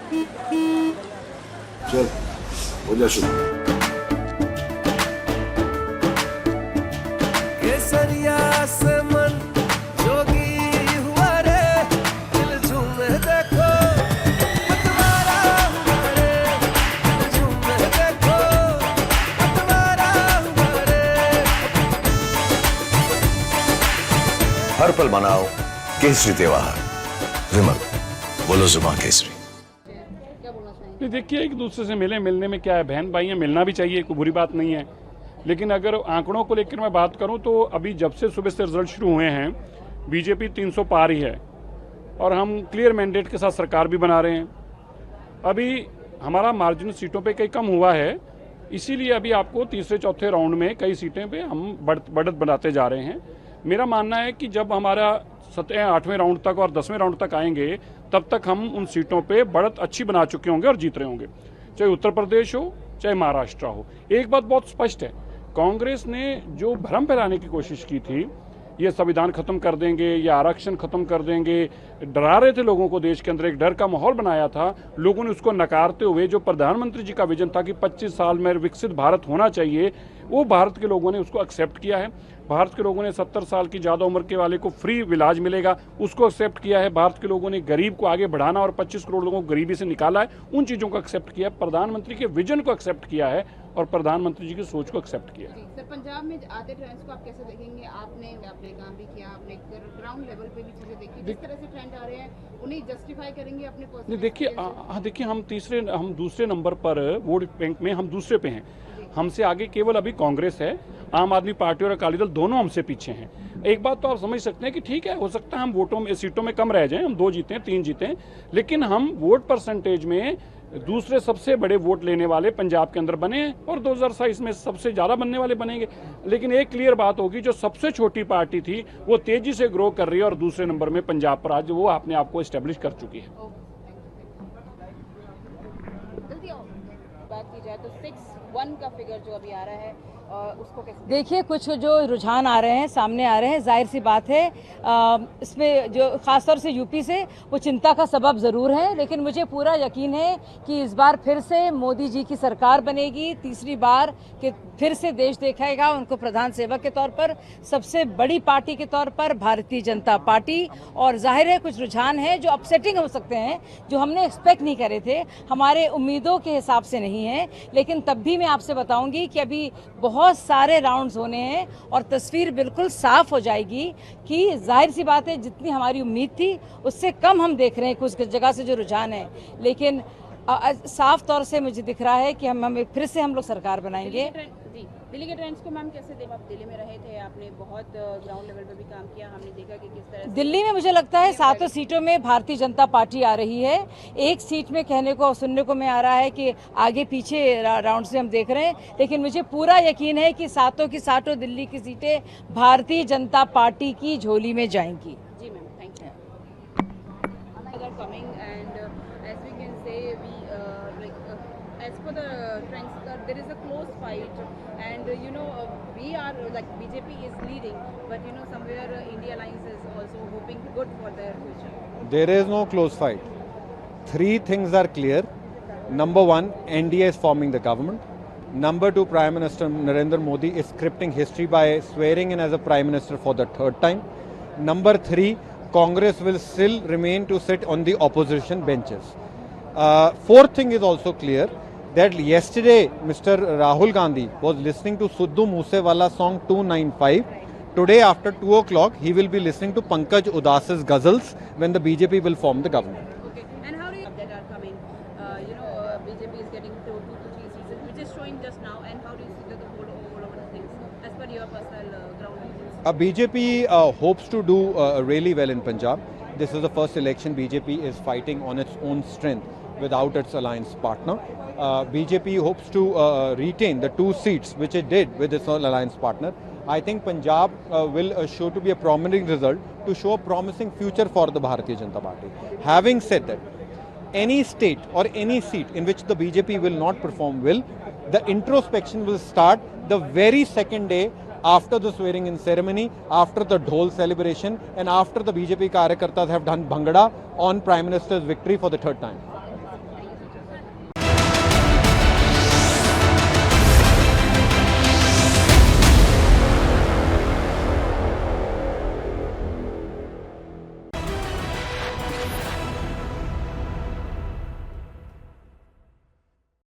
चल हो जा शुरू। केसरिया से मन जोगी हुआ रे, दिल झूमे देखो मतवारा हुआ रे, दिल झूमे देखो मतवारा हुआ रे। हर पल मनाओ केसरी त्योहार। विमल, बोलो जुबान केसरी। नहीं, देखिए एक दूसरे से मिलने में क्या है, बहन भाई हैं, मिलना भी चाहिए, कोई बुरी बात नहीं है। लेकिन अगर आंकड़ों को लेकर मैं बात करूं तो अभी जब से सुबह से रिजल्ट शुरू हुए हैं बीजेपी 300 पार ही है और हम क्लियर मैंडेट के साथ सरकार भी बना रहे हैं। अभी हमारा मार्जिन सीटों पे कई कम हुआ है, इसीलिए अभी आपको तीसरे चौथे राउंड में कई सीटें पे हम बढ़त बनाते जा रहे हैं। मेरा मानना है कि जब हमारा 7वें 8वें राउंड तक और 10वें राउंड तक आएंगे तब तक हम उन सीटों पे बढ़त अच्छी बना चुके होंगे और जीत रहे होंगे, चाहे उत्तर प्रदेश हो चाहे महाराष्ट्र हो। एक बात बहुत स्पष्ट है, कांग्रेस ने जो भ्रम फैलाने की कोशिश की थी, ये संविधान खत्म कर देंगे या आरक्षण खत्म कर देंगे, डरा रहे थे लोगों को, देश के अंदर एक डर का माहौल बनाया था, लोगों ने उसको नकारते हुए जो प्रधानमंत्री जी का विजन था कि 25 साल में विकसित भारत होना चाहिए, वो भारत के लोगों ने उसको एक्सेप्ट किया है। भारत के लोगों ने 70 साल की ज़्यादा उम्र के वाले को फ्री इलाज मिलेगा, उसको एक्सेप्ट किया है। भारत के लोगों ने गरीब को आगे बढ़ाना और 25 करोड़ लोगों को गरीबी से निकाला है, उन चीज़ों को एक्सेप्ट किया है। प्रधानमंत्री के विजन को एक्सेप्ट किया है और प्रधानमंत्री जी की सोच को एक्सेप्ट किया है। सर, पंजाब में आते ट्रेंड्स को आप कैसे देखेंगे? आपने काम भी किया, आपने ग्राउंड लेवल पे भी चीजें देखी, जिस तरह से ट्रेंड आ रहे हैं उन्हें जस्टिफाई करेंगे अपने पर्सनल? देखिए हम दूसरे नंबर पर वोट बैंक में हम दूसरे पे हैं। हमसे आगे केवल अभी कांग्रेस है, आम आदमी पार्टी और अकाली दल दोनों हमसे पीछे हैं। एक बात तो आप समझ सकते हैं कि ठीक है, हो सकता है हम वोटों में सीटों में कम रह जाएं, हम 2 जीतें 3 जीतें, लेकिन हम वोट परसेंटेज में दूसरे सबसे बड़े वोट लेने वाले पंजाब के अंदर बने हैं और 2027 में सबसे ज़्यादा बनने वाले बनेंगे। लेकिन एक क्लियर बात होगी, जो सबसे छोटी पार्टी थी वो तेजी से ग्रो कर रही है और दूसरे नंबर में पंजाब पर आज वो अपने आप को एस्टेब्लिश कर चुकी है। बात की जाए तो 6-1 का फिगर जो अभी आ रहा है उसको कैसे देखिए, कुछ जो रुझान आ रहे हैं, सामने आ रहे हैं, जाहिर सी बात है इसमें जो खासतौर से यूपी से वो चिंता का सबब ज़रूर है, लेकिन मुझे पूरा यकीन है कि इस बार फिर से मोदी जी की सरकार बनेगी, तीसरी बार कि फिर से देश देखेगा उनको प्रधान सेवक के तौर पर, सबसे बड़ी पार्टी के तौर पर भारतीय जनता पार्टी। और जाहिर है कुछ रुझान हैं जो अपसेटिंग हो सकते हैं, जो हमने एक्सपेक्ट नहीं करे थे, हमारे उम्मीदों के हिसाब से नहीं है, लेकिन तब भी मैं आपसे बताऊंगी कि अभी बहुत सारे राउंड्स होने हैं और तस्वीर बिल्कुल साफ हो जाएगी कि जाहिर सी बात है जितनी हमारी उम्मीद थी उससे कम हम देख रहे हैं कुछ जगह से जो रुझान है, लेकिन साफ तौर से मुझे दिख रहा है कि हम फिर से हम लोग सरकार बनाएंगे। दिल्ली के ट्रेंड्स को मैम कैसे देखें? आप दिल्ली में रहे थे, आपने बहुत ग्राउंड लेवल पे भी काम किया, हमने देखा कि किस तरह दिल्ली में मुझे लगता है 7 सीटों में भारतीय जनता पार्टी आ रही है। एक सीट में कहने को सुनने को में आ रहा है कि आगे पीछे राउंड से हम देख रहे हैं, लेकिन मुझे पूरा यकीन है कि 7 की 7 दिल्ली की सीटें भारतीय जनता पार्टी की झोली में जाएंगी। जी ma'am, thank you. Coming and as we can say we as per the trends there is a close fight and we are like BJP is leading, but somewhere India Alliance is also hoping good for their future. There is no close fight. 3 things are clear. Number 1, NDA is forming the government. Number 2, Prime Minister Narendra Modi is scripting history by swearing in as a Prime Minister for the 3rd time. Number 3, Congress will still remain to sit on the opposition benches. 4th thing is also clear, that yesterday Mr. Rahul Gandhi was listening to Sidhu Moosewala song 295. Today after 2 o'clock he will be listening to Pankaj Udas's ghazals when the BJP will form the government. Okay, and how do you that are coming? BJP is getting 2 to 3 seats, which is showing just now, and how do you see the whole of the things as per your personal ground? BJP hopes to do really well in Punjab. This is the first election BJP is fighting on its own strength without its alliance partner. BJP hopes to retain the 2 seats which it did with its alliance partner. I think Punjab will show to be a promising result to show a promising future for the Bharatiya Janata Party. Having said that, any state or any seat in which the BJP will not perform well, the introspection will start the very second day after the swearing in ceremony, after the dhol celebration and after the BJP Karyakartas have done Bhangra on Prime Minister's victory for the 3rd time.